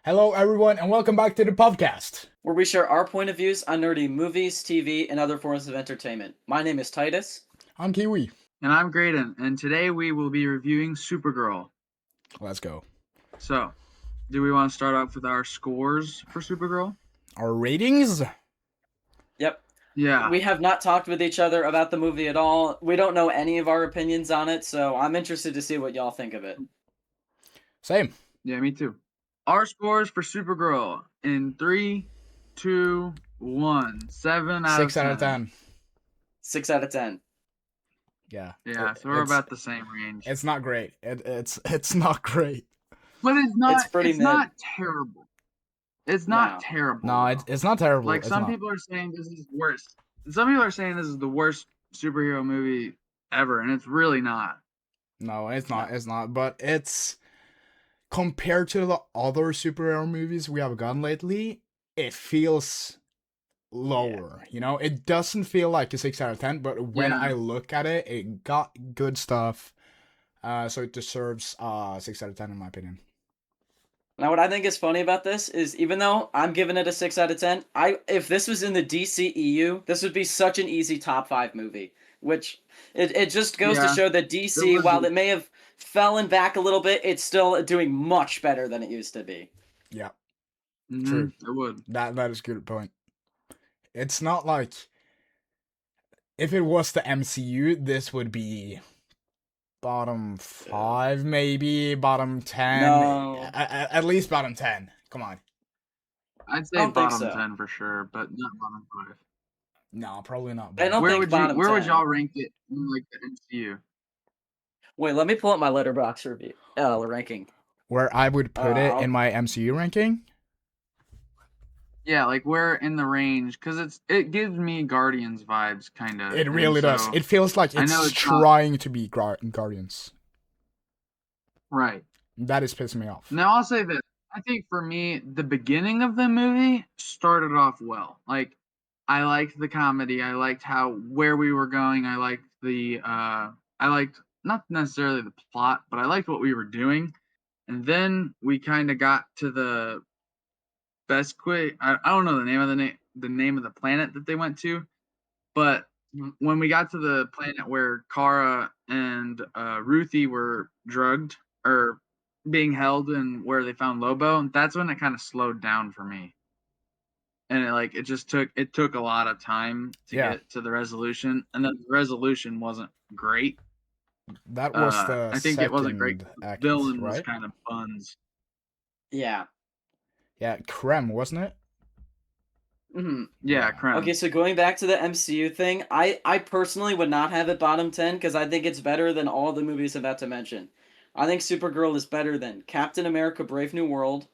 Hello, everyone, and welcome back to the POVdcast, where we share our point of views on nerdy movies, TV, and other forms of entertainment. My name is Titus. I'm Kiwi. And I'm Graydon, and today we will be reviewing Supergirl. Let's go. So, do we want to start off with our scores for Supergirl? Our ratings? Yep. Yeah. We have not talked with each other about the movie at all. We don't know any of our opinions on it, so I'm interested to see what y'all think of it. Same. Yeah, me too. Our scores for Supergirl in 3, 2, 1. 7 out 6 of 10. out of 10. 6 out of 10. Yeah. Yeah, so we're about the same range. It's not great. It's not great. But it's not. It's pretty it's mid. not terrible. It's not No. terrible. No, it's not terrible. Like it's some not. people are saying this is worse. Some people are saying this is the worst superhero movie ever, and it's really not. No, it's not. It's not. But it's compared to the other superhero movies we have gotten lately, it feels lower. You know, it doesn't feel like a 6 out of 10. But when I look at it, it got good stuff. So it deserves 6 out of 10 in my opinion. Now, what I think is funny about this is even though I'm giving it a 6 out of 10, if this was in the DCEU, this would be such an easy top 5 movie. Which, it just goes to show that DC, while it may have fallen back a little bit, it's still doing much better than it used to be. Yeah. Mm-hmm. True. It would. That is a good point. It's not like... If it was the MCU, this would be... bottom 5, maybe bottom 10. No. At least bottom 10. Come on. I'd say bottom 10 for sure, but not bottom 5. No, probably not. I don't think bottom 10. Where would y'all rank it in like the MCU? Wait, let me pull up my Letterboxd review ranking. Where I would put it in my MCU ranking? Yeah, like where in the range, because it gives me Guardians vibes, kind of. It really does. It feels like it's trying to be Guardians. Right. That is pissing me off. Now I'll say this. I think for me, the beginning of the movie started off well. Like, I liked the comedy. I liked where we were going. I liked not necessarily the plot, but I liked what we were doing. And then we kind of got to the best quick. I don't know the name of the planet that they went to, but when we got to the planet where Kara and Ruthie were drugged or being held, and where they found Lobo, that's when it kind of slowed down for me. And it took a lot of time to get to the resolution, and the resolution wasn't great. That was I think it wasn't great. Act, Villain right? was kind of buns. Yeah. Yeah, Krem, wasn't it? Mm-hmm. Yeah, Krem. Okay, so going back to the MCU thing, I personally would not have it bottom 10 because I think it's better than all the movies I'm about to mention. I think Supergirl is better than Captain America Brave New World,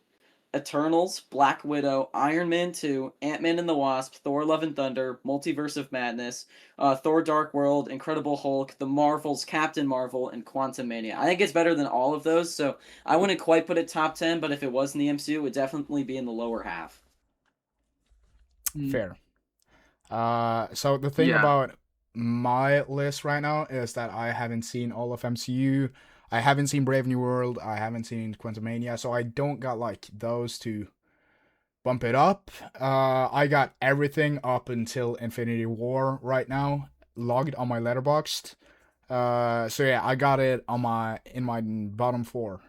Eternals, Black Widow, Iron Man 2, Ant-Man and the Wasp, Thor Love and Thunder, Multiverse of Madness, Thor Dark World, Incredible Hulk, The Marvels, Captain Marvel, and Quantumania. I think it's better than all of those, so I wouldn't quite put it top 10, but if it was in the MCU, it would definitely be in the lower half. Fair. So the thing about my list right now is that I haven't seen all of MCU. I haven't seen Brave New World. I haven't seen Quantumania, so I don't got like those to bump it up. I got everything up until Infinity War right now logged on my Letterboxd. So yeah, I got it on in my bottom 4.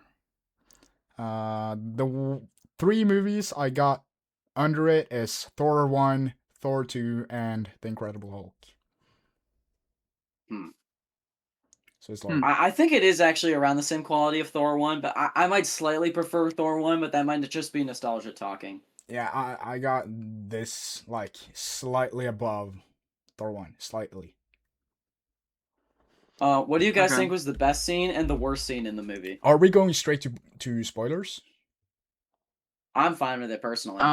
The 3 movies I got under it is Thor 1, Thor 2, and The Incredible Hulk. So it's like... I think it is actually around the same quality of Thor 1, but I might slightly prefer Thor 1, but that might just be nostalgia talking. Yeah, I got this, like, slightly above Thor 1. Slightly. What do you guys think was the best scene and the worst scene in the movie? Are we going straight to spoilers? I'm fine with it, personally.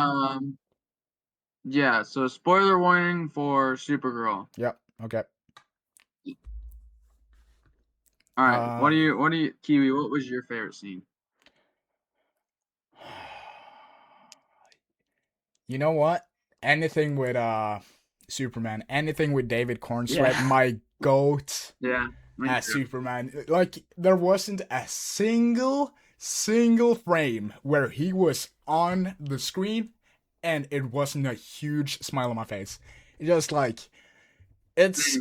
Yeah, so spoiler warning for Supergirl. Yep, okay. All right, what do you, Kiwi, what was your favorite scene? You know what? Anything with Superman, anything with David Cornsweet, my goat as Superman. Like, there wasn't a single single frame where he was on the screen and it wasn't a huge smile on my face. It's just like, it's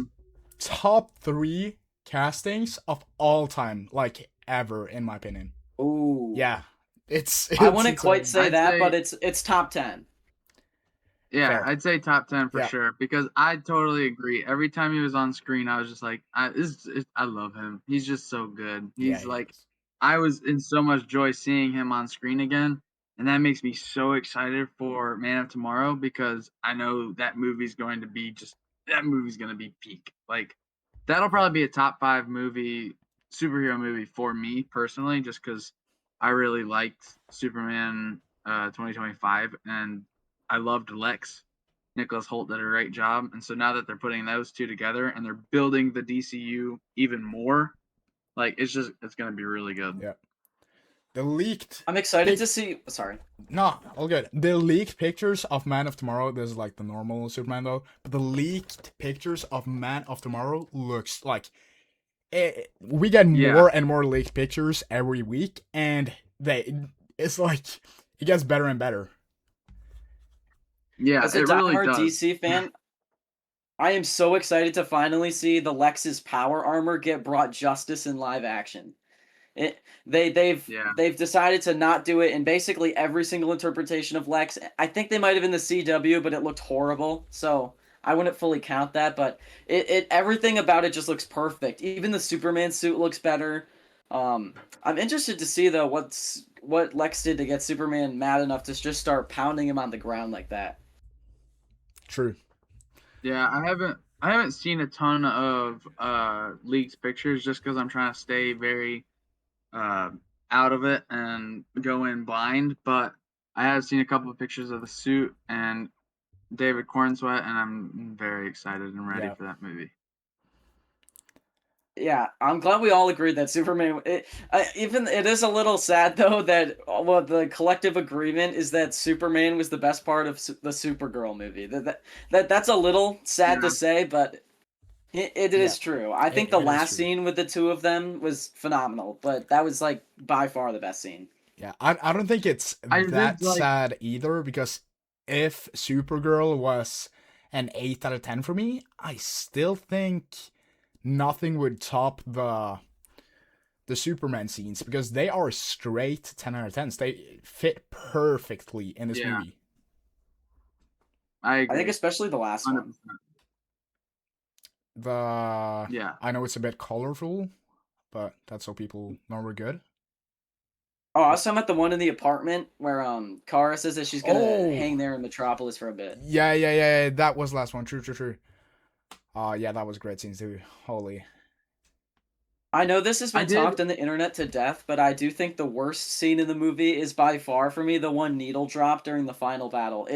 top 3 castings of all time, like ever, in my opinion. Ooh. Yeah. It's I wouldn't it's quite say I'd that, say- but it's top 10. Yeah, Fair. I'd say top 10 for Yeah. sure, because I totally agree. Every time he was on screen, I was just like, I love him. He's just so good. Yeah, He's he like, is. I was in so much joy seeing him on screen again, and that makes me so excited for Man of Tomorrow, because I know that movie's going to be peak. Like, that'll probably be a top 5 superhero movie for me personally, just because I really liked Superman 2025, and I loved Lex. Nicholas Holt did a great job, and so now that they're putting those two together and they're building the DCU even more, like, it's gonna be really good. Yeah. The leaked. I'm excited to see. Sorry. No, all good. The leaked pictures of Man of Tomorrow, this is like the normal Superman though, but the leaked pictures of Man of Tomorrow looks like we get more and more leaked pictures every week, and it's like it gets better and better. Yeah, As a it really diehard does. DC fan, I am so excited to finally see the Lex's power armor get brought justice in live action. They've decided to not do it in basically every single interpretation of Lex. I think they might have in the CW, but it looked horrible. So I wouldn't fully count that, but it everything about it just looks perfect. Even the Superman suit looks better. I'm interested to see though what Lex did to get Superman mad enough to just start pounding him on the ground like that. True. Yeah, I haven't seen a ton of leaked pictures, just because I'm trying to stay very out of it and go in blind. But I have seen a couple of pictures of the suit and David Cornsweet, and I'm very excited and ready for that movie. Yeah, I'm glad we all agreed that Superman. Even it is a little sad though that the collective agreement is that Superman was the best part of the Supergirl movie. That's a little sad to say, but it is true. I think the last scene with the two of them was phenomenal, but that was like by far the best scene. Yeah, I don't think it's sad either, because if Supergirl was an 8 out of 10 for me, I still think nothing would top the Superman scenes, because they are straight 10 out of 10s. They fit perfectly in this movie. I agree. I think especially the last 100%. one. I know it's a bit colorful, but that's so people know we're good. Oh, I was talking about the one in the apartment where Kara says that she's gonna hang there in Metropolis for a bit. Yeah. That was the last one. True. Yeah, that was great scenes too. Holy. I know this has been talked on the internet to death, but I do think the worst scene in the movie is by far for me the one needle drop during the final battle.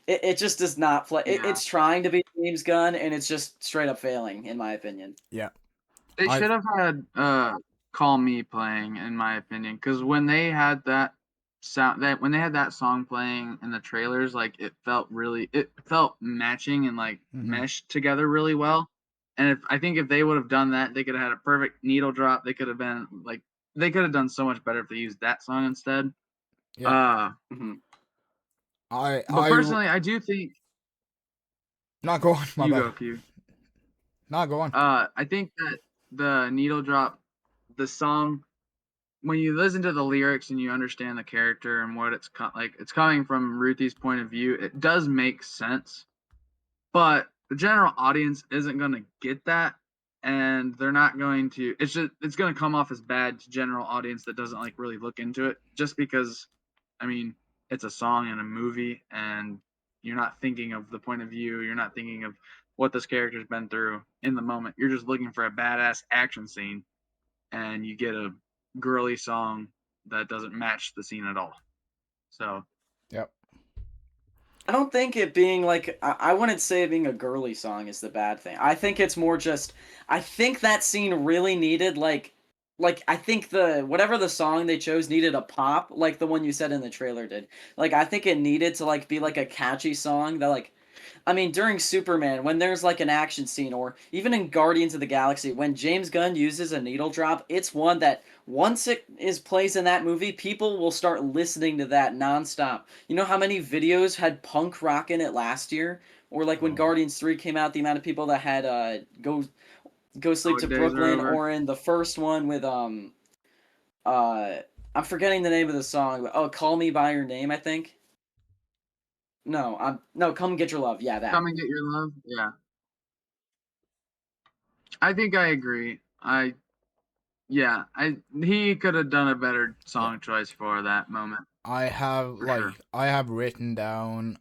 It just does not play. It's trying to be James Gunn, and it's just straight up failing, in my opinion. Yeah. They should have had Call Me playing, in my opinion, because when they had that song playing in the trailers, like, it felt matching and like meshed together really well. And I think if they would have done that, they could have had a perfect needle drop. They could have done so much better if they used that song instead. Yeah. But personally, I do think. Not go on. You go, Q. Not go on. I think that the needle drop, the song, when you listen to the lyrics and you understand the character and what it's coming from Ruthie's point of view, it does make sense. But the general audience isn't going to get that, and they're not going to. It's going to come off as bad to general audience that doesn't like really look into it, just because, I mean, it's a song in a movie, and you're not thinking of the point of view. You're not thinking of what this character's been through in the moment. You're just looking for a badass action scene, and you get a girly song that doesn't match the scene at all. So, yep. I don't think it being like I wouldn't say it being a girly song is the bad thing. I think it's more just I think that scene really needed like I think whatever the song they chose needed a pop like the one you said in the trailer did. Like I think it needed to like be like a catchy song that like I mean, during Superman, when there's like an action scene, or even in Guardians of the Galaxy, when James Gunn uses a needle drop, it's one that once it is plays in that movie, people will start listening to that nonstop. You know how many videos had punk rock in it last year? Or like when Oh. Guardians 3 came out, the amount of people that had Go Sleep to Dog days are Brooklyn, over. or in the first one with uh I'm forgetting the name of the song, but oh, Call Me by Your Name, I think. No, no, Come Get Your Love. Yeah, that. Come and Get Your Love. Yeah, I think I agree. I he could have done a better Yeah. song choice for that moment for sure. I have written down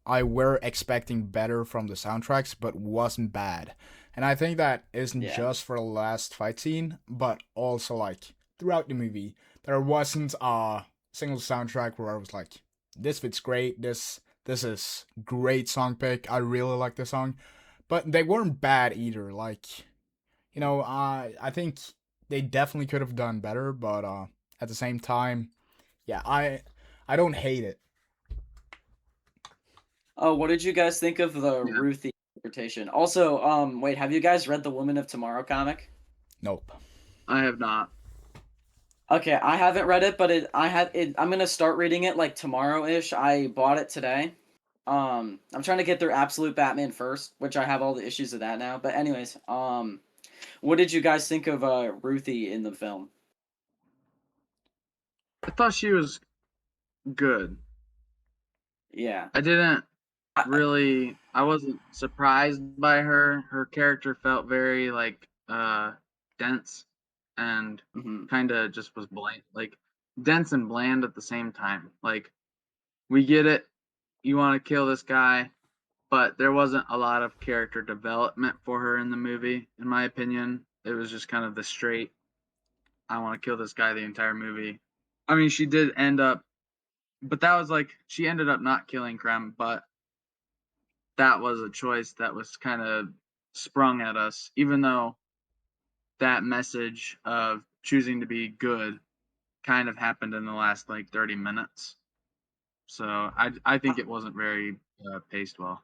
I were expecting better from the soundtracks, but wasn't bad. And I think that isn't Yeah. just for the last fight scene, but also like throughout the movie. There wasn't a single soundtrack where I was like, this fits great, this is great song pick. I really like the song. But they weren't bad either. Like, I think they definitely could have done better, but at the same time, yeah, I don't hate it. Oh, what did you guys think of the Yeah, Ruthie interpretation? Also, wait, have you guys read the Woman of Tomorrow comic? Nope. I have not. Okay, I haven't read it, but I'm gonna start reading it like tomorrow-ish. I bought it today. I'm trying to get through Absolute Batman first, which I have all the issues of that now. But anyways, what did you guys think of Ruthie in the film? I thought she was good. Yeah. I didn't I, really. I wasn't surprised by her. Her character felt very like dense and mhm. kind of just was bland, like dense and bland at the same time. Like we get it, you want to kill this guy, but there wasn't a lot of character development for her in the movie, in my opinion. It was just kind of the straight, I want to kill this guy the entire movie. I mean, she did end up, but that was like, she ended up not killing Krem, but that was a choice that was kind of sprung at us, even though that message of choosing to be good kind of happened in the last like 30 minutes. So I think it wasn't very paced well.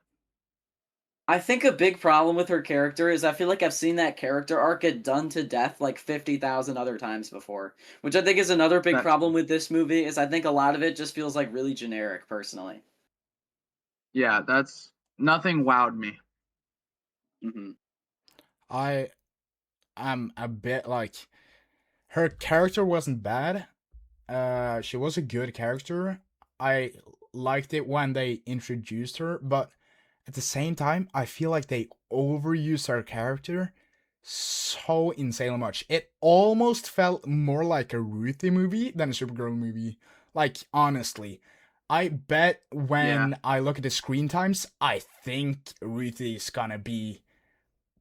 I think a big problem with her character is I feel like I've seen that character arc get done to death like 50,000 other times before, which I think is another big That's problem with this movie is I think a lot of it just feels like really generic personally. Yeah, that's nothing wowed me. Hmm. I am a bit like her character wasn't bad. She was a good character. I liked it when they introduced her, but at the same time, I feel like they overused her character so insanely much. It almost felt more like a Ruthie movie than a Supergirl movie. Like, honestly. I bet Yeah, when I look at the screen times, I think Ruthie's gonna be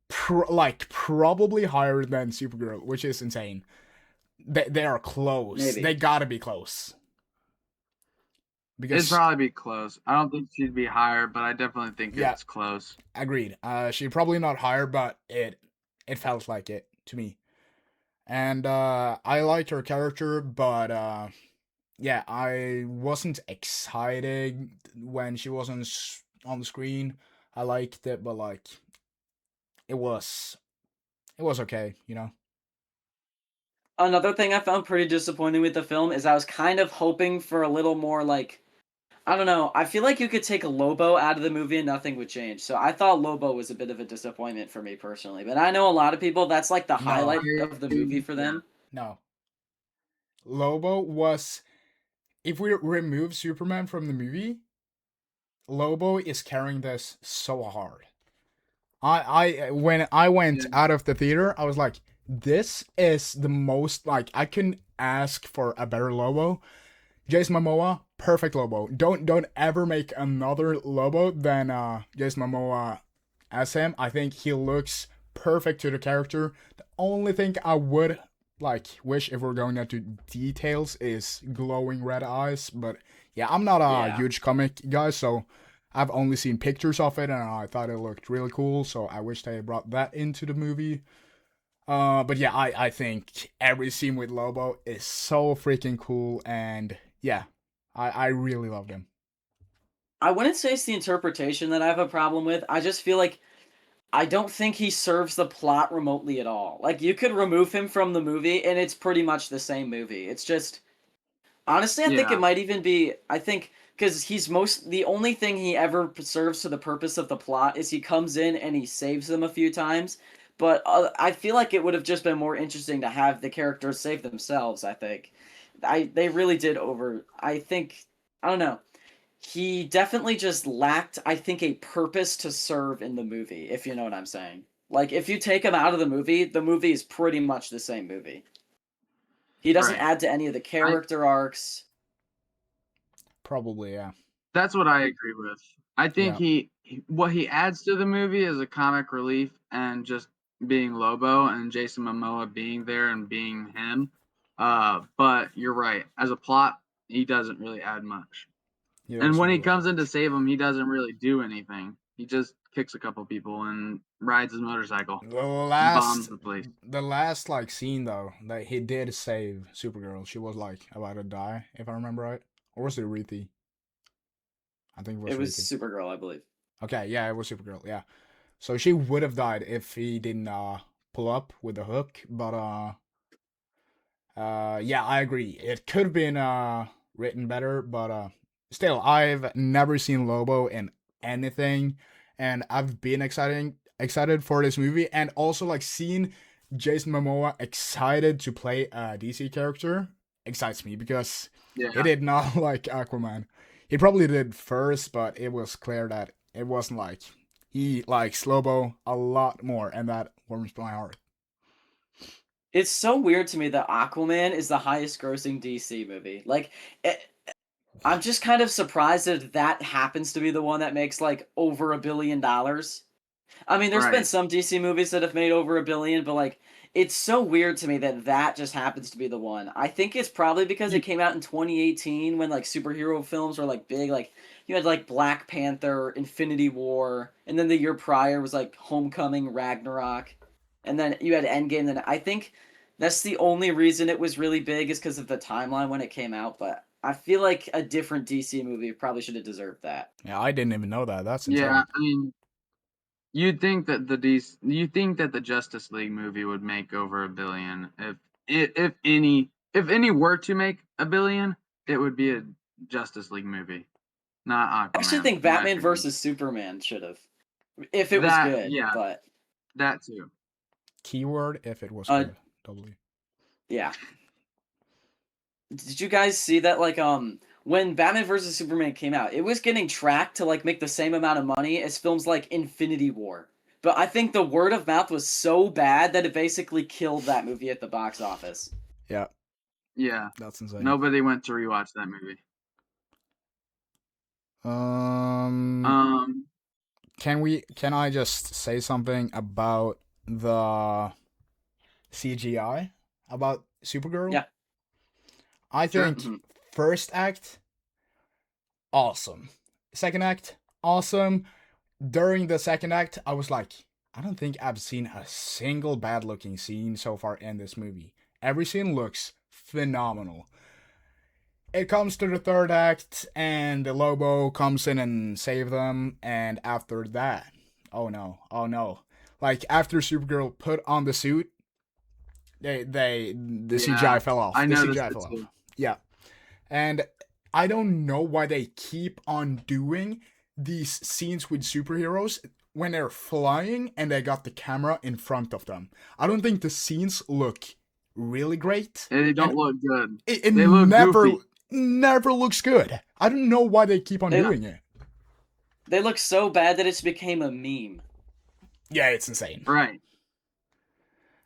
probably higher than Supergirl, which is insane. They are close. They Maybe. gotta be close it'd because probably be close. I don't think she'd be higher, but I definitely think yeah, it's close. agreed. She probably not higher, but it felt like it to me. And I liked her character, but yeah, I wasn't excited when she was on the screen. I liked it, but like it was it was okay, you know. Another thing I found pretty disappointing with the film is I was kind of hoping for a little more like I don't know. I feel like you could take Lobo out of the movie and nothing would change. So I thought Lobo was a bit of a disappointment for me personally. But I know a lot of people that's like the No, highlight of the movie for Yeah, them. no. Lobo was if we remove Superman from the movie, Lobo is carrying this so hard. I when I went yeah. out of the theater, I was like, this is the most like I couldn't ask for a better Lobo. Jason Momoa, perfect Lobo. Don't ever make another Lobo than Jason Momoa as him. I think he looks perfect to the character. The only thing I would like wish if we're going into details is glowing red eyes, but yeah, I'm not a Yeah. huge comic guy, so I've only seen pictures of it and I thought it looked really cool, so I wish they brought that into the movie. But yeah, I think every scene with Lobo is so freaking cool, and yeah, I really loved him. I wouldn't say it's the interpretation that I have a problem with. I just feel like I don't think he serves the plot remotely at all. Like, you could remove him from the movie, and it's pretty much the same movie. It's just, honestly, I think it Yeah, might even be. I think because the only thing he ever serves to the purpose of the plot is he comes in and he saves them a few times. But I feel like it would have just been more interesting to have the characters save themselves. I think, they really did over. I think, I don't know. He definitely just lacked, I think, a purpose to serve in the movie. If you know what I'm saying. Like, if you take him out of the movie is pretty much the same movie. He doesn't right. add to any of the I character arcs. Probably, yeah. That's what I agree with. I think Yeah. what he adds to the movie is a comic relief and just being Lobo and Jason Momoa being there and being him. But you're right. As a plot, he doesn't really add much. He And doesn't when he really have comes in to much. save him, he doesn't really do anything. He just kicks a couple people and rides his motorcycle The and bombs last, the place. the last like scene though that he did save Supergirl. She was like about to die, if I remember right, or was it Ruthie? I think it It was was Ruthie. Supergirl, I believe. Okay, yeah, it was Supergirl. Yeah, so she would have died if he didn't pull up with the hook. But yeah, I agree. It could have been written better, but still, I've never seen Lobo in anything, and I've been excited for this movie, and also like seeing Jason Momoa excited to play a DC character excites me because he Yeah. did not like Aquaman. He probably did first, but it was clear that it wasn't like he likes Lobo a lot more, and that warms my heart. It's so weird to me that Aquaman is the highest grossing DC movie. Like, I'm just kind of surprised that that happens to be the one that makes like over $1 billion. I mean, there's been Right. some DC movies that have made over 1 billion, but like, it's so weird to me that that just happens to be the one. I think it's probably because it You, came out in 2018 when like superhero films were like big. Like, you had like Black Panther, Infinity War, and then the year prior was like Homecoming, Ragnarok, and then you had Endgame. Then I think that's the only reason it was really big is because of the timeline when it came out. But I feel like a different DC movie probably should have deserved that. Yeah, I didn't even know that. That's yeah, insane. I mean, you think that the Justice League movie would make over 1 billion if any were to make 1 billion, it would be a Justice League movie, not I actually Aquaman, think in my Batman opinion. versus Superman should have, if it was That good. yeah, But that too. Keyword if it was uh, good. W. yeah. Did you guys see that? Like, when Batman versus Superman came out, it was getting tracked to like make the same amount of money as films like Infinity War. But I think the word of mouth was so bad that it basically killed that movie at the box office. Yeah, Yeah, that's insane. nobody went to rewatch that movie. Um, Um, can I just say something about the CGI about Supergirl? Yeah. I sure. think Hmm. first act awesome. Second act awesome. During the second act, I was like, I don't think I've seen a single bad looking scene so far in this movie. Every scene looks phenomenal. It comes to the third act, and the Lobo comes in and save them. And after that, oh no! Like after Supergirl put on the suit, the Yeah, CGI fell off. I The noticed CGI it fell off. too. Yeah, and I don't know why they keep on doing these scenes with superheroes when they're flying and they got the camera in front of them. I don't think the scenes look really great, They and don't look good. it They look goofy. never looks good. I don't know why they keep on They doing it. they look so bad that it's became a meme. Yeah, it's insane. Right.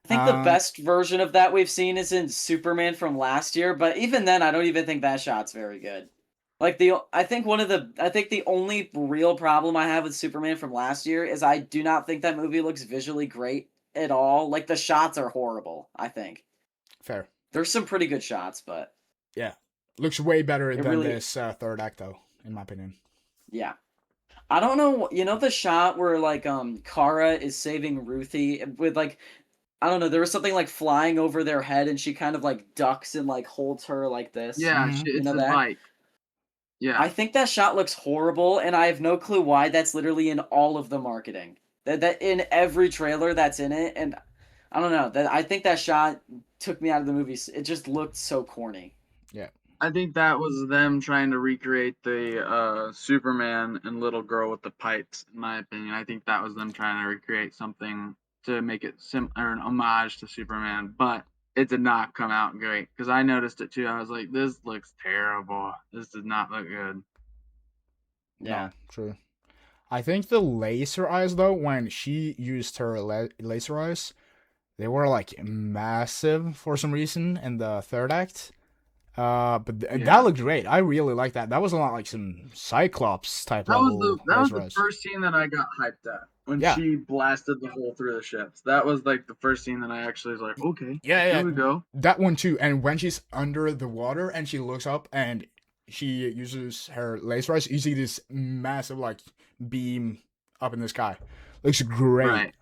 I think the Um, best version of that we've seen is in Superman from last year, but even then, I don't even think that shot's very good. Like I think the only real problem I have with Superman from last year is I do not think that movie looks visually great at all. Like the shots are horrible, I think. fair. There's some pretty good shots, but Yeah, looks way better it than really, this third act though, in my opinion. yeah. I don't know, you know the shot where like Kara is saving Ruthie with like I don't know, there was something like flying over their head and she kind of like ducks and like holds her like this. Yeah, Mm-hmm. You it's know the that? bike. Yeah. I think that shot looks horrible, and I have no clue why. That's literally in all of the marketing. That in every trailer that's in it, and I don't know. That I think that shot took me out of the movie. It just looked so corny. Yeah. I think that was them trying to recreate the Superman and little girl with the pipes. In my opinion, I think that was them trying to recreate something to make it or an homage to Superman, but it did not come out great because I noticed it too. I was like, "This looks terrible. This does not look good." Yeah. No, true. I think the laser eyes though, when she used her laser eyes, they were like massive for some reason in the third act. But that Yeah. looked great. I really like that. That was a lot like some Cyclops type That was level that was laser the eyes. first scene that I got hyped at when Yeah, she blasted the hole through the ships. That was like the first scene that I actually was like, okay, yeah, here yeah. we go. That one too. And when she's under the water and she looks up and she uses her laser eyes, you see this massive like beam up in the sky. Looks great. Right.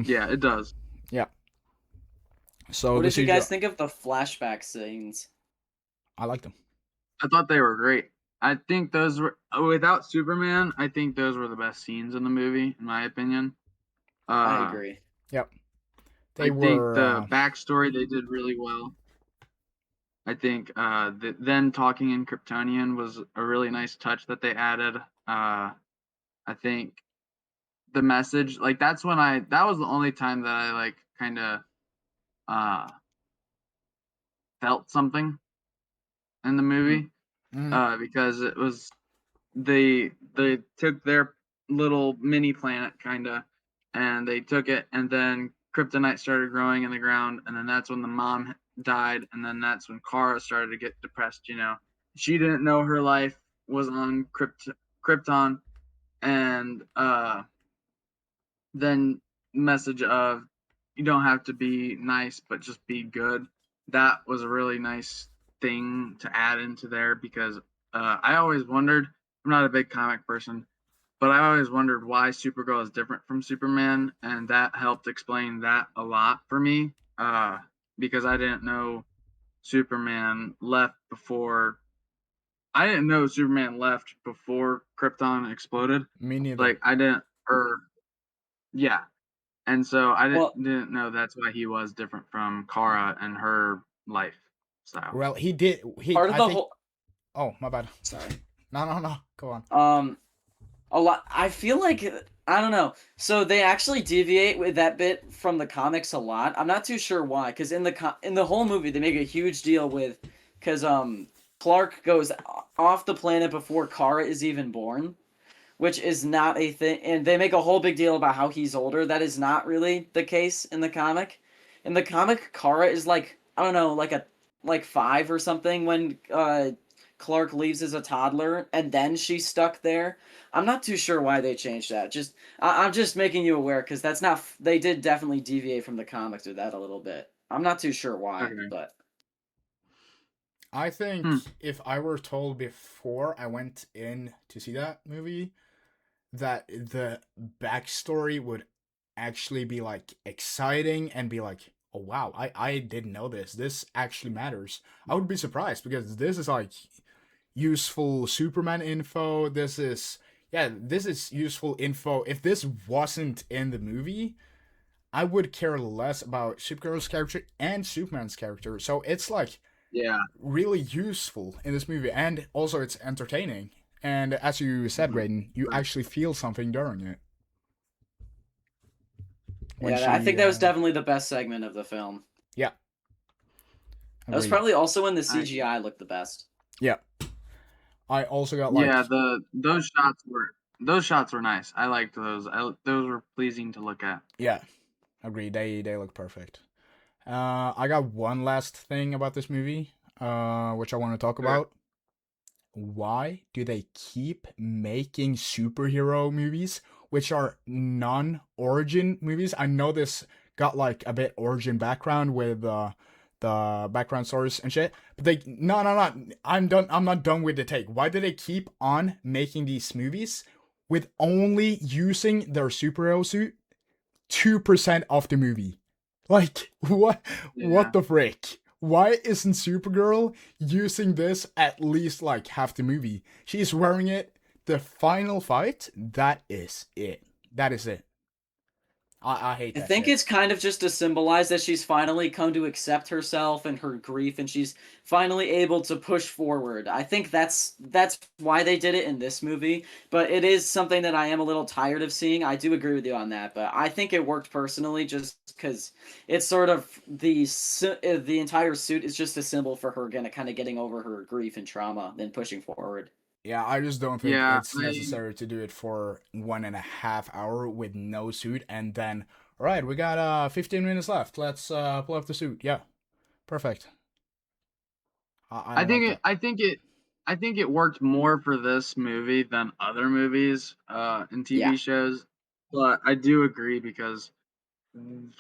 Yeah, it does. Yeah. So What the did you guys CGI, think of the flashback scenes? I like them. I thought they were great. I think those were without Superman. I think those were the best scenes in the movie, in my opinion. I Uh, agree. Yep. They I think were. the backstory they did really well. I think then talking in Kryptonian was a really nice touch that they added. I think the message, like that was the only time that I like kind of uh felt something in the movie. Mm, Because it was they took their little mini planet kinda, and they took it, and then kryptonite started growing in the ground, and then that's when the mom died, and then that's when Kara started to get depressed. She didn't know her life was on Krypton, and then message of you don't have to be nice, but just be good. That was a really nice thing to add into there because I always wondered. I'm not a big comic person, but I always wondered why Supergirl is different from Superman, and that helped explain that a lot for me. Because I didn't know Superman left before. I didn't know Superman left before Krypton exploded. me neither. Like I didn't, or yeah, and so I Well, didn't know that's why he was different from Kara and her life style. Well, he did. part of I the think. whole. Oh, my bad. Sorry. No, no, no. Go on. A lot. I feel like I don't know. So they actually deviate with that bit from the comics a lot. I'm not too sure why, because in the whole movie they make a huge deal with, because Clark goes off the planet before Kara is even born, which is not a thing, and they make a whole big deal about how he's older. That is not really the case in the comic. In the comic, Kara is like I don't know, like 5 or something when Clark leaves as a toddler, and then she's stuck there. I'm not too sure why they changed that. I'm just making you aware because that's not. They did definitely deviate from the comics with that a little bit. I'm not too sure why, Okay. but I think Hmm. if I were told before I went in to see that movie that the backstory would actually be like exciting and be like, oh wow, I didn't know this. This actually matters. I would be surprised because this is like useful Superman info. This is useful info. If this wasn't in the movie, I would care less about Supergirl's character and Superman's character. So it's like Yeah. really useful in this movie, and also it's entertaining. And as you said, Mhm. Graydon, you Right. actually feel something during it. When yeah, I she, think that was definitely the best segment of the film. yeah, That was agreed. probably also when the I CGI looked the best. Yeah, I also got like, Yeah, those shots were nice. I liked those. Those were pleasing to look at. yeah, agreed. They look perfect. I got one last thing about this movie, which I want to talk Sure. about. Why do they keep making superhero movies which are non-origin movies? I know this got like a bit origin background with the background stories and shit, but they no. I'm done. I'm not done with the take. Why do they keep on making these movies with only using their superhero suit 2% of the movie? Like what? Yeah. What the frick? Why isn't Supergirl using this at least like half the movie? She's wearing it. The final fight, that is it. That is it. I hate I that think shit. it's kind of just to symbolize that she's finally come to accept herself and her grief, and she's finally able to push forward. I think that's why they did it in this movie, but it is something that I am a little tired of seeing. I do agree with you on that, but I think it worked personally just because it's sort of the entire suit is just a symbol for her gonna kind of getting over her grief and trauma, then pushing forward. Yeah, I just don't think Yeah, it's necessary to do it for 1.5 hours with no suit and then, all right, we got 15 minutes left. Let's pull off the suit. Yeah, perfect. I I don't like think it. that. I think it. I think it worked more for this movie than other movies and Yeah. TV shows. But I do agree because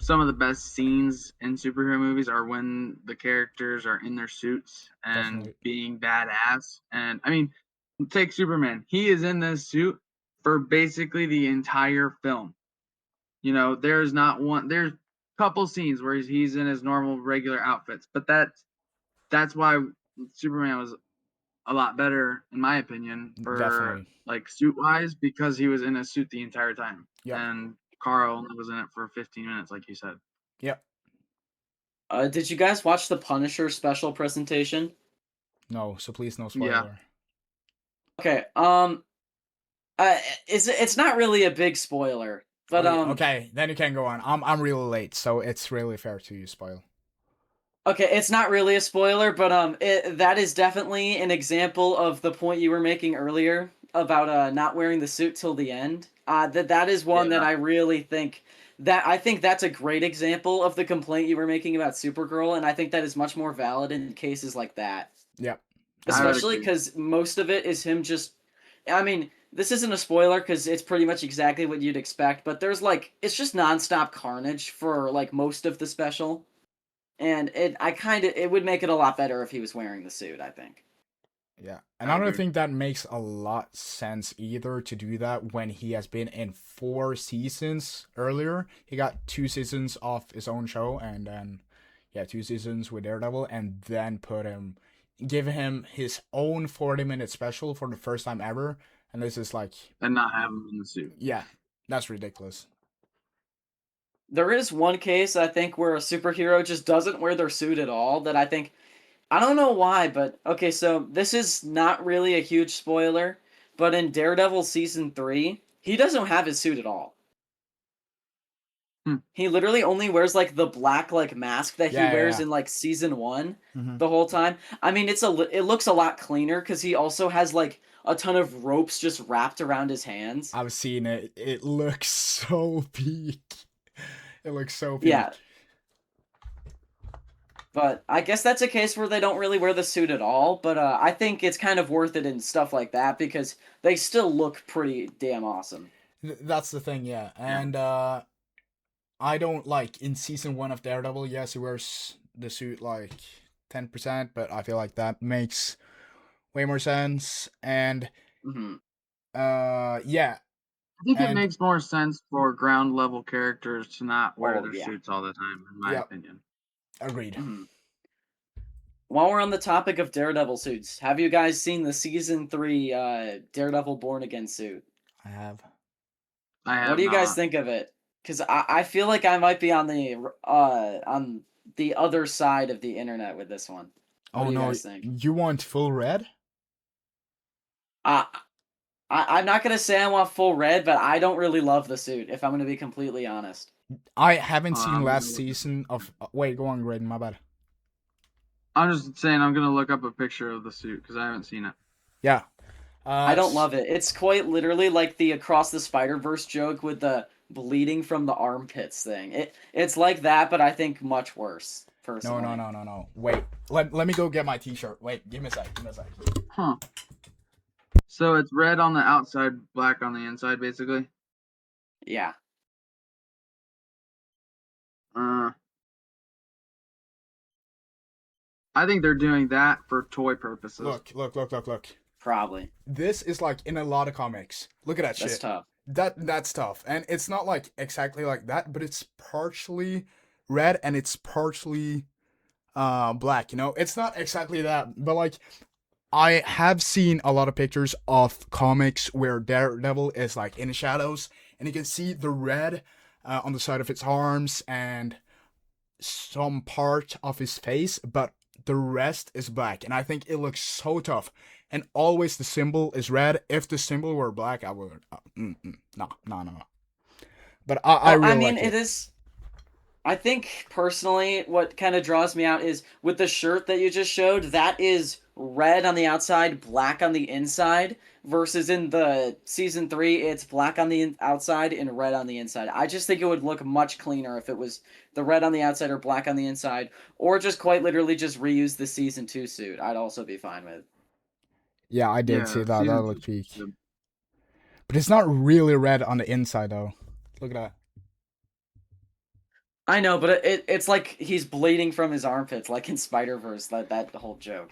some of the best scenes in superhero movies are when the characters are in their suits and Definitely. being badass. And I mean, take Superman. He is in this suit for basically the entire film. You know, there's not one. There's a couple scenes where he's in his normal regular outfits, but that's why Superman was a lot better, in my opinion, for Definitely. like suit wise, because he was in a suit the entire time, Yep. and Carl only was in it for 15 minutes, like you said. Yep. Did you guys watch the Punisher special presentation? No, so please no Yeah, spoiler. Okay. It's not really a big spoiler, but Okay, okay, then you can go on. I'm really late, so it's really fair to you spoil. okay, it's not really a spoiler, but that is definitely an example of the point you were making earlier about not wearing the suit till the end. That is one that yeah, I really think that I think that's a great example of the complaint you were making about Supergirl, and I think that is much more valid in cases like that. Yep. I would Agreed. Especially agree. because most of it is him just. I mean, this isn't a spoiler because it's pretty much exactly what you'd expect, but there's like it's just nonstop carnage for like most of the special, and it would make it a lot better if he was wearing the suit. I think. Yeah. And I I don't agree. think that makes a lot sense either to do that when he has been in 4 seasons earlier. He got 2 seasons off his own show and then, yeah, 2 seasons with Daredevil and then give him his own 40-minute special for the first time ever. And this is like, And not have him in the suit. yeah, that's ridiculous. There is one case I think where a superhero just doesn't wear their suit at all. That I think I don't know why, but okay. So this is not really a huge spoiler, but in Daredevil season 3, he doesn't have his suit at all. Hmm. He literally only wears like the black like mask that he Yeah, wears yeah, in like season 1 yeah. the whole time. I mean, it looks a lot cleaner because he also has like a ton of ropes just wrapped around his hands. I've seen it. It looks so peak. It looks so peak. Yeah, but I guess that's a case where they don't really wear the suit at all. But I think it's kind of worth it and stuff like that because they still look pretty damn awesome. That's the thing, yeah. Yeah. And I don't like in season 1 of Daredevil. Yes, he wears the suit like 10%, but I feel like that makes way more sense. And Hmm. yeah, I think it and makes more sense for ground level characters to not wear Oh their yeah. suits all the time, in my yeah, opinion. agreed. Hmm. While we're on the topic of Daredevil suits, have you guys seen the season 3 Daredevil Born Again suit? I have. I What have do you guys not. think of it? Because I feel like I might be on the other side of the internet with this one. What Oh do you no, guys think? you want full red? Uh, I'm not gonna say I want full red, but I don't really love the suit. If I'm gonna be completely honest. I haven't seen I'm gonna last look up season a of. picture. Wait, go on, Graydon. My bad. I'm just saying I'm gonna look up a picture of the suit because I haven't seen it. Yeah. I don't love it. It's quite literally like the Across the Spider-Verse joke with the bleeding from the armpits thing. It's like that, but I think much worse, No, no, personally. no, no, no. Wait. Let me go get my T-shirt. Wait, give me a sec. Give me a sec. Huh. So it's red on the outside, black on the inside, basically. Yeah. Uh, I think they're doing that for toy purposes. Look. Probably. This is like in a lot of comics. Look at that That's shit. tough. That's tough, and it's not like exactly like that, but it's partially red and it's partially black. You know, it's not exactly that, but like I have seen a lot of pictures of comics where Daredevil is like in the shadows, and you can see the red on the side of its arms and some part of his face, but the rest is black, and I think it looks so tough. And always the symbol is red. If the symbol were black, I would no, no, no, no. But I Well, I really mean, like it it. is. I think personally, what kind of draws me out is with the shirt that you just showed, that is red on the outside, black on the inside, versus in the season 3, it's black on the outside and red on the inside. I just think it would look much cleaner if it was the red on the outside or black on the inside, or just quite literally just reuse the season 2 suit. I'd also be fine with. Yeah, I did see Yeah, that. That season looked two. peak, but it's not really red on the inside though. Look at that. I know, but it's like he's bleeding from his armpits, like in Spider-Verse, that whole joke.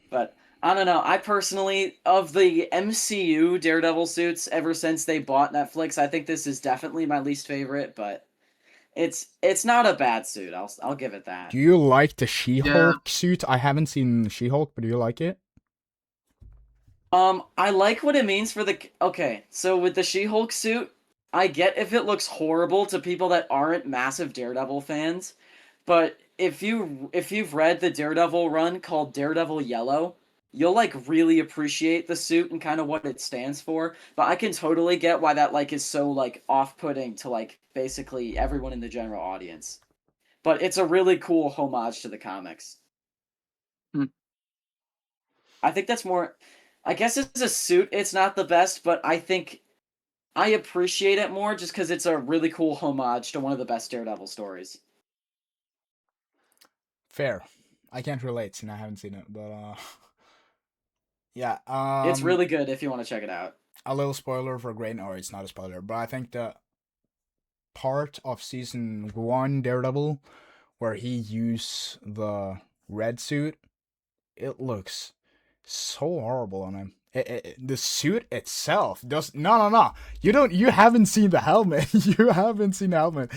But I don't know. I personally, of the MCU Daredevil suits, ever since they bought Netflix, I think this is definitely my least favorite. But it's not a bad suit. I'll give it that. Do you like the Yeah, She-Hulk suit? I haven't seen She-Hulk, but do you like it? I like what it means for the. Okay, so with the She-Hulk suit, I get if it looks horrible to people that aren't massive Daredevil fans, but if you've read the Daredevil run called Daredevil Yellow, you'll like really appreciate the suit and kind of what it stands for. But I can totally get why that like is so like off-putting to like basically everyone in the general audience. But it's a really cool homage to the comics. Hmm. I think that's more. I guess as a suit, it's not the best, but I think I appreciate it more just because it's a really cool homage to one of the best Daredevil stories. Fair. I can't relate since I haven't seen it, but yeah. It's really good if you want to check it out. A little spoiler for Graydon, or it's not a spoiler, but I think the part of season 1 Daredevil where he used the red suit, it looks so horrible on him. The suit itself does no. You haven't seen the helmet. You haven't seen the helmet.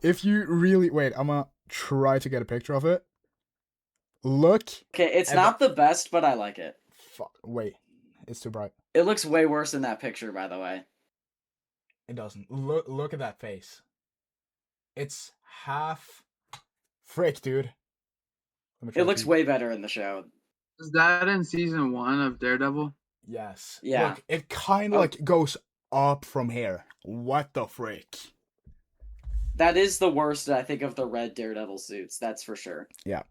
If you really wait, I'm gonna try to get a picture of it. Look Okay, it's at not the best, but I like it. fuck. Wait, it's too bright. It looks way worse in that picture, by the way. It doesn't. Look at that face. It's half frick, dude. Let me try It to looks see. way better in the show. is that in season 1 of Daredevil? Yes. Yeah. Look, it kind of Oh. like goes up from here. What the frick? That is the worst, I think, of the red Daredevil suits. That's for sure. Yeah.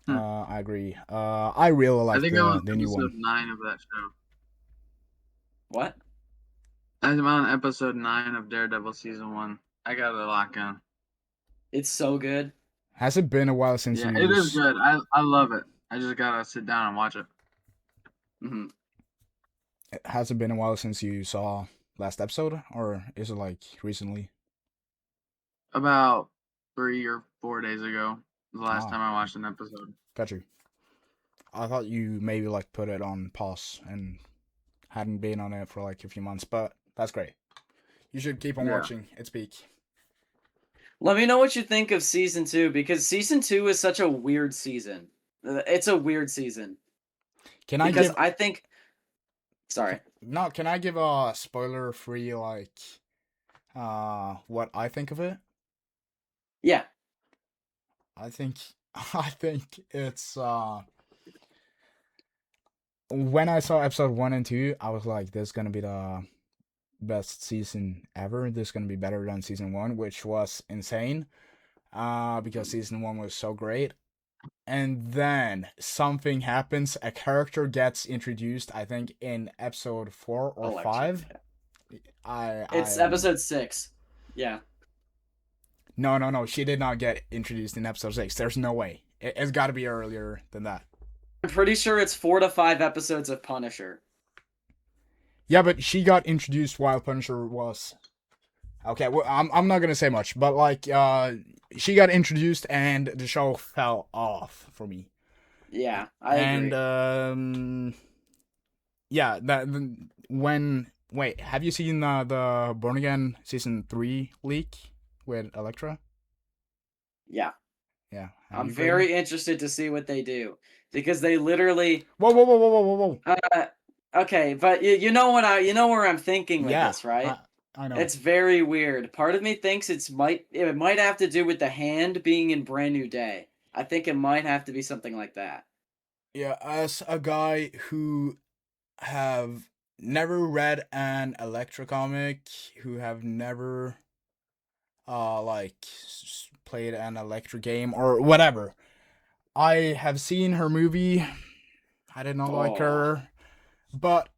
Hmm. I agree. I really I like think I'm on the new episode one. 9 of that show. What? I'm on episode 9 of Daredevil season 1. I got it locked in. It's so good. Has it been a while since Yeah, you? it is good. I love it. I just gotta sit down and watch it. Hmm. Has it been a while since you saw last episode, or is it like recently? About 3 or 4 days ago, the last Ah. time I watched an episode. Got you. I thought you maybe like put it on pause and hadn't been on it for like a few months, but that's great. You should keep on Yeah. watching. It's peak. Let me know what you think of season 2, because season 2 is such a weird season. It's a weird season. Can I Because give? I think. Sorry. No, can I give a spoiler-free like what I think of it? Yeah. I think I think it's when I saw episode 1 and 2, I was like, this is gonna be the best season ever. This is gonna be better than season 1, which was insane. Because season 1 was so great. And then something happens. A character gets introduced, I think, in episode 4 or Electric. 5. It's episode 6. Yeah. No. She did not get introduced in episode 6. There's no way. It's got to be earlier than that. I'm pretty sure it's 4 to 5 episodes of Punisher. Yeah, but she got introduced while Punisher was. Okay, well, I'm not gonna say much, but like, she got introduced and the show fell off for me. Yeah, I agree. And yeah, wait, have you seen the Born Again season 3 leak with Elektra? Yeah. Yeah. I'm very interested to see what they do because they literally. Whoa. Okay, but you know where I'm thinking with this, right? I know. It's very weird. Part of me thinks it might have to do with the hand being in Brand New Day. I think it might have to be something like that. Yeah, as a guy who have never read an Electra comic, who have never played an Electra game or whatever. I have seen her movie. I did not like her, but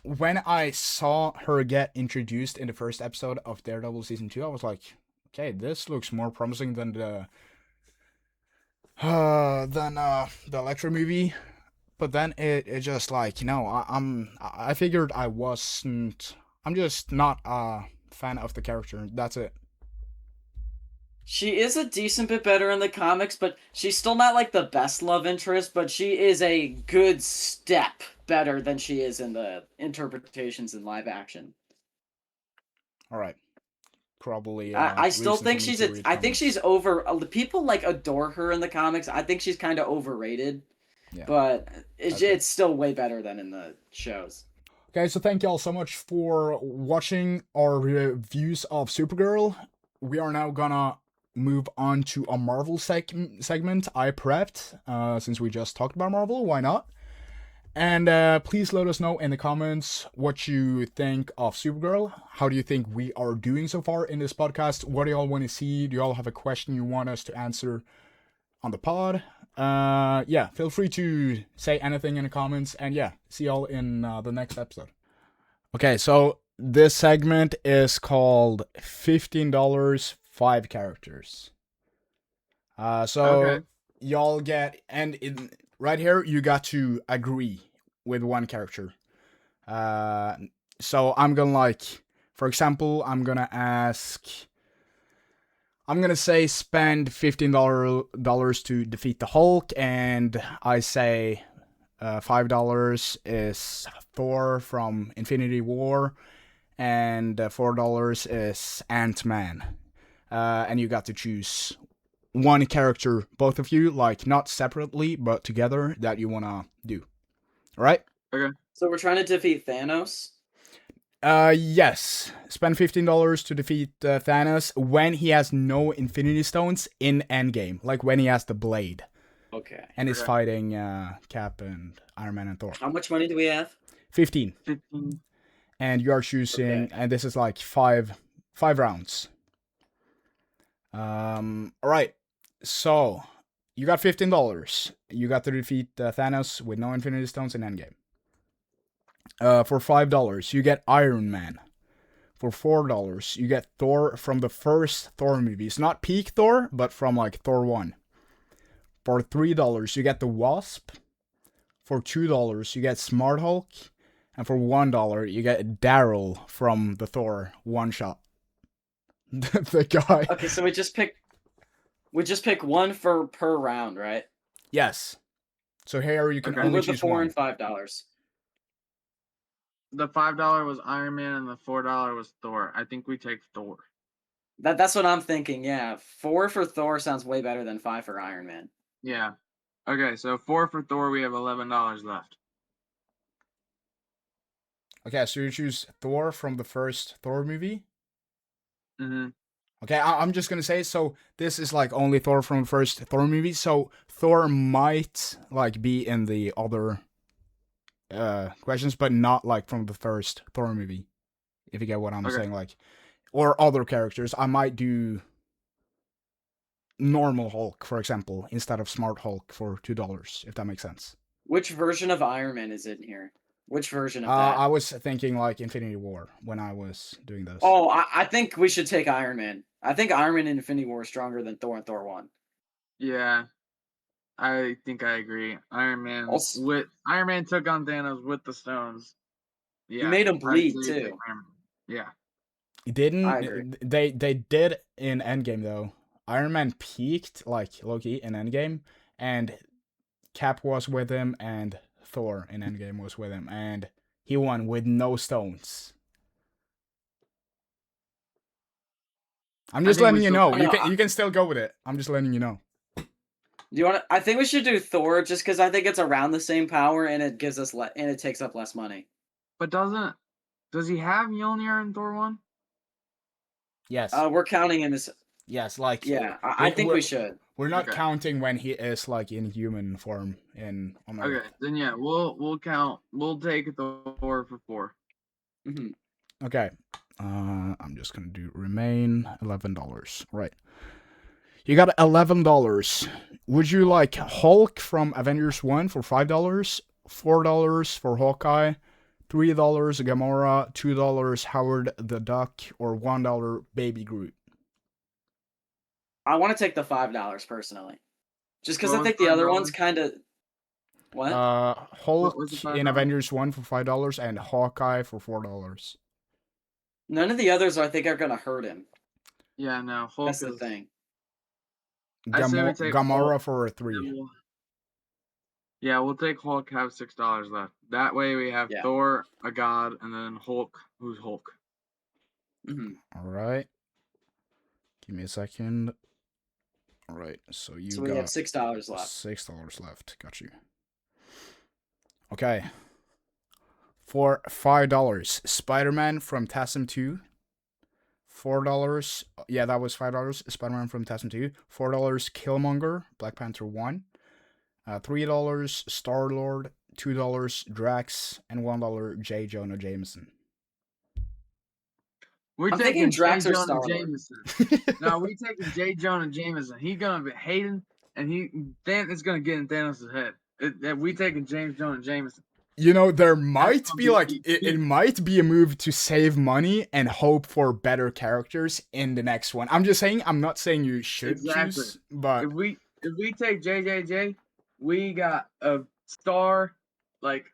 when I saw her get introduced in the first episode of Daredevil season 2, I was like, okay, this looks more promising than the Electra movie. But then it just like, you know, I figured I'm just not a fan of the character. That's it. She is a decent bit better in the comics, but she's still not like the best love interest, but she is a good step better than she is in the interpretations in live action. All right. Probably I still reason think for me she's to read I think comics. she's over people like adore her in the comics. I think she's kind of overrated. Yeah. But Okay. it's still way better than in the shows. Okay, so thank you all so much for watching our reviews of Supergirl. We are now gonna move on to a Marvel segment I prepped, since we just talked about Marvel, why not? And please let us know in the comments what you think of Supergirl. How do you think we are doing so far in this podcast? What do y'all want to see? Do y'all have a question you want us to answer on the pod? Yeah, feel free to say anything in the comments, and yeah, see y'all in the next episode. Okay, so this segment is called $15 5 characters. Okay. Y'all get, and right here you got to agree with one character. So I'm gonna for example, I'm gonna say spend $15 to defeat the Hulk, and I say $5 is Thor from Infinity War, and $4 is Ant-Man. And you got to choose one character, both of you, like not separately but together, that you wanna do. All right? Okay. So we're trying to defeat Thanos. Yes. Spend $15 to defeat Thanos when he has no Infinity Stones in Endgame, like when he has the blade. Okay. And is fighting Cap and Iron Man and Thor. How much money do we have? 15. 15. And you are choosing, and this is like five rounds. All right. So you got $15. You got to defeat Thanos with no Infinity Stones in Endgame. For $5, you get Iron Man. For $4, you get Thor from the first Thor movies. Not peak Thor, but from like Thor 1. For $3, you get the Wasp. For $2, you get Smart Hulk. And for $1, you get Daryl from the Thor one-shot. The guy. Okay, so we just pick one per round, right? Yes. So here you can Okay. only With the choose $4 one. and $5. The $5 was Iron Man and the $4 was Thor. I think we take Thor. That's what I'm thinking. Yeah, 4 for Thor sounds way better than 5 for Iron Man. Yeah. Okay, so 4 for Thor. We have $11 left. Okay, so you choose Thor from the first Thor movie? Mm-hmm. Okay, I'm just gonna say, so this is like only Thor from the first Thor movie, so Thor might like be in the other questions, but not like from the first Thor movie. If you get what I'm saying, like, or other characters. I might do normal Hulk, for example, instead of Smart Hulk for $2, if that makes sense. Which version of Iron Man is in here? Which version of that? I was thinking like Infinity War when I was doing this. Oh, I think we should take Iron Man. I think Iron Man and Infinity War is stronger than Thor and Thor 1. Yeah, I think I agree. Iron Man took on Thanos with the stones. Yeah, He made him bleed I'd say too. Yeah. It didn't. I agree. They did in Endgame though. Iron Man peaked like Loki in Endgame, and Cap was with him, and Thor in Endgame was with him, and he won with no stones. I'm just letting you know. You can still go with it. I'm just letting you know. Do you want to? I think we should do Thor just because I think it's around the same power and it gives us and it takes up less money. But does he have Mjolnir in Thor 1? Yes. We're counting him as Yes, like yeah. I think we should. We're not Okay. counting when he is like in human form on Earth. Okay, then yeah, we'll count. We'll take Thor for 4. Hmm. Okay. I'm just gonna do remain $11. Right. You got $11. Would you like Hulk from Avengers 1 for $5? $4 for Hawkeye, $3 Gamora, $2 Howard the Duck, or $1 Baby Groot? I want to take the $5 personally, just because What I was think the other $5? ones kind of what. Hulk was the in $5? Avengers 1 for $5 and Hawkeye for $4. None of the others I think are gonna hurt him. Yeah, no, Hulk That's the is. thing. I say we take Gamora Hulk. for $3. Yeah, we'll take Hulk. Have $6 left. That way we have Yeah. Thor, a god, and then Hulk. Who's Hulk? Hmm. All right. Give me a second. All right. So you So we got have $6 left. $6 left. Got you. Okay. For $5, Spider-Man from TASM 2. $4. Yeah, that was $5. Spider-Man from TASM 2. $4 Killmonger, Black Panther 1. $3 Star-Lord. $2 Drax, and $1 J. Jonah Jameson. We're I'm taking thinking Drax J. or Jonah Star-Lord. Jameson. No, we taking J. Jonah Jameson. He's gonna be hating, and it's gonna get in Thanos' head. We taking James Jonah Jameson. You know, there might gonna be be like peak. it might be a move to save money and hope for better characters in the next one. I'm just saying, I'm not saying you should choose, but If we take JJJ, we got a star like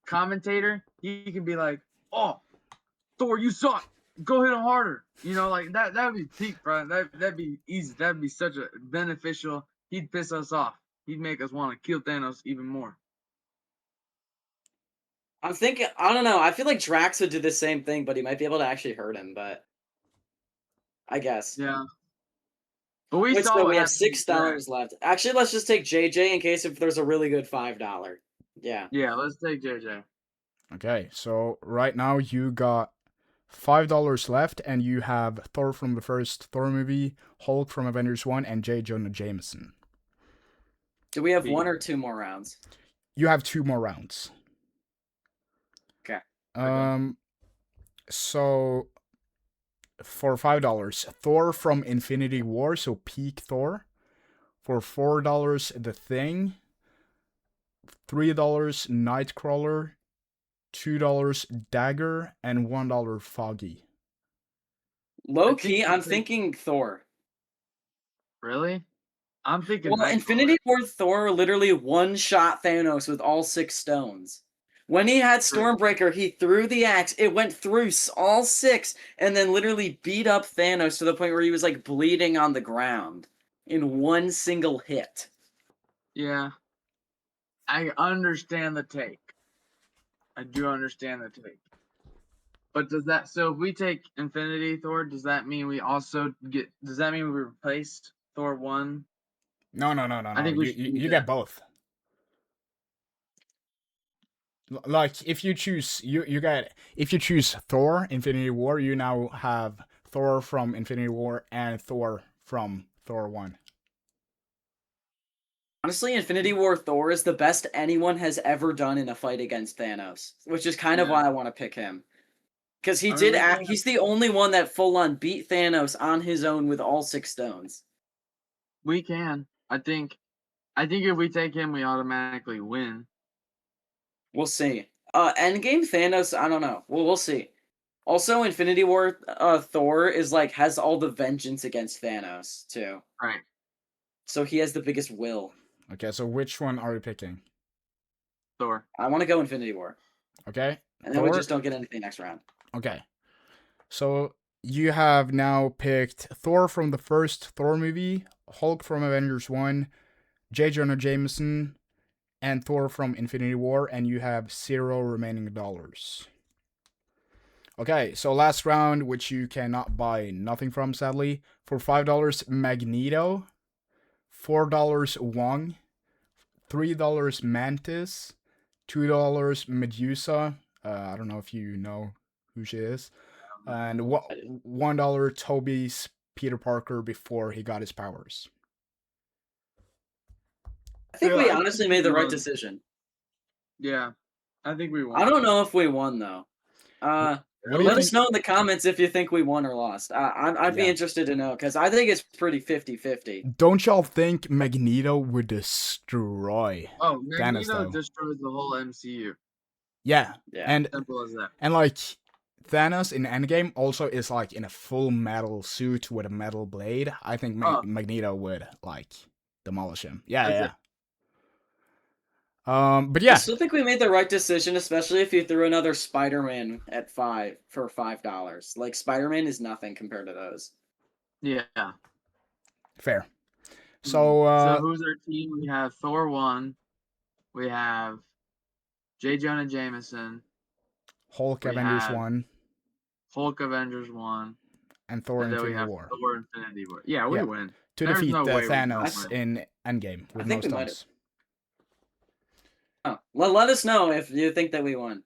commentator. He can be like, "Oh, Thor, you suck. Go hit him harder." You know, like that would be peak, bro. That'd be easy. That'd be such a beneficial. He'd piss us off. He'd make us want to kill Thanos even more. I'm thinking. I don't know. I feel like Drax would do the same thing, but he might be able to actually hurt him. But I guess. Yeah. But we Wait, saw so what we have happened to $6 left. Actually, let's just take JJ in case if there's a really good $5. Yeah. Yeah, let's take JJ. okay. So right now you got $5 left, and you have Thor from the first Thor movie, Hulk from Avengers 1, and J. Jonah Jameson. Do we have 1 or 2 more rounds? You have 2 more rounds. Okay. So for $5, Thor from Infinity War, so peak Thor. For $4, The Thing. $3, Nightcrawler. $2, Dagger, and $1 Foggy. Low key, I'm thinking Thor. Really? I'm thinking. Well, Infinity War Thor literally one-shot Thanos with all 6 stones. When he had Stormbreaker, he threw the axe. It went through all 6, and then literally beat up Thanos to the point where he was like bleeding on the ground in one single hit. Yeah. I understand the take. I do understand the take. But so if we take Infinity Thor, does that mean we replaced Thor 1? No. I think You get both. Like if you choose if you choose Thor Infinity War, you now have Thor from Infinity War and Thor from Thor 1. Honestly, Infinity War Thor is the best anyone has ever done in a fight against Thanos, which is kind of why I want to pick him. Because he's the only one that full on beat Thanos on his own with all 6 stones. We can. I think if we take him, we automatically win. We'll see. Endgame Thanos, I don't know. Well, we'll see. Also, Infinity War Thor is like has all the vengeance against Thanos too. Right. So he has the biggest will. Okay, so which one are you picking? Thor. I want to go Infinity War. Okay. And then we just don't get anything next round. Okay. So you have now picked Thor from the first Thor movie, Hulk from Avengers 1, J. Jonah Jameson, and Thor from Infinity War, and you have 0 remaining dollars. Okay, so last round, which you cannot buy nothing from, sadly. For $5, Magneto. $4 Wong, $3 Mantis, $2 Medusa. I don't know if you know who she is, and $1 Toby's Peter Parker before he got his powers. I think we honestly made the right decision. Yeah, I think we won. I don't know if we won though. Let us know in the comments if you think we won or lost. I'd be interested to know because I think it's pretty 50-50. Don't y'all think Magneto would destroy Magneto Thanos, destroys the whole MCU. Yeah. And simple as that. And like Thanos in Endgame also is like in a full metal suit with a metal blade. I think Magneto would like demolish him. Yeah. But yeah. I still think we made the right decision, especially if you threw another Spider-Man at for $5. Like Spider-Man is nothing compared to those. Yeah. Fair. So who's our team? We have Thor 1. We have J. Jonah Jameson. Hulk Avengers 1. Hulk Avengers 1. And Thor Infinity War. Thor Infinity War. Yeah, we win. To defeat Thanos in Endgame with no stunts. Let us know if you think that we won.